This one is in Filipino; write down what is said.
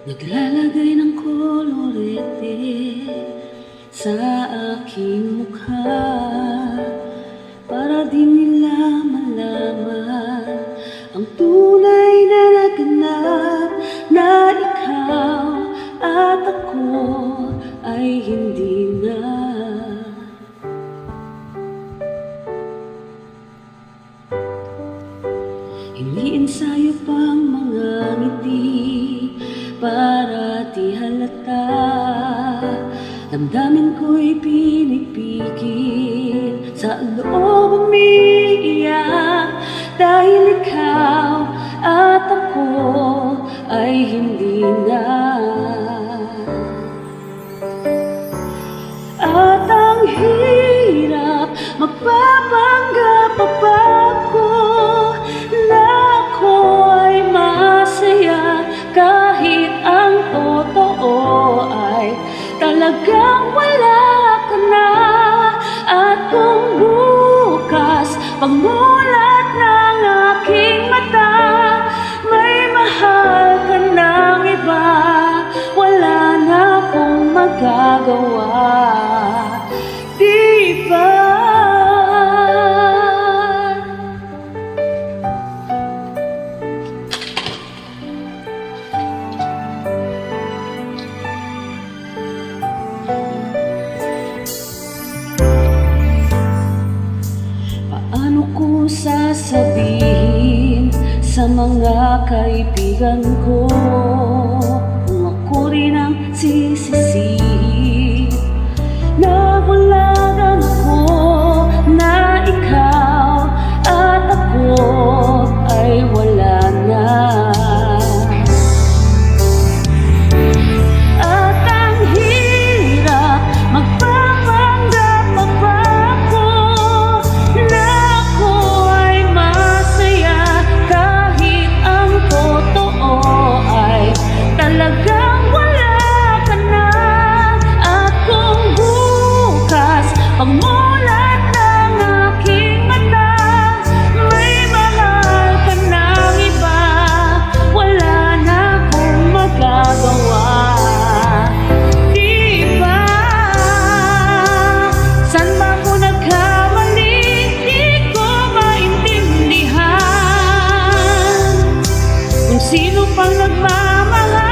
Naglalagay ng kolorete sa aking mukha para di nila malaman ang tunay na naganap, na ikaw at ako ay hindi na. Iniensayo pang mga ngiti para di halata. Damdamin ko'y pinipigil, sa loob umiiyak, dahil ikaw at ako ay hindi na. At ang hirap magpapanggap pa ako na ako ay masaya, kahit ang totoo ay talagang wala ka na. At kung bukas pagmulat ng aking mata may mahal ka ng iba, wala na akong magagawa, di ba? Paano ko sasabihin sa mga kaibigan ko kung ako rin ang sisisihin? Nabulagan ako na ikaw at ako ay wala na. At ang hirap magpapanggap pa ako na ako ay masaya, kahit ang totoo ay talagang wala ka na. At kung bukas pagmulat ng aking mata may mahal ka ng iba, wala na akong magagawa, di ba? Saan ba ako nagkamali? Di ko maintindihan kung sino pang nagmamahal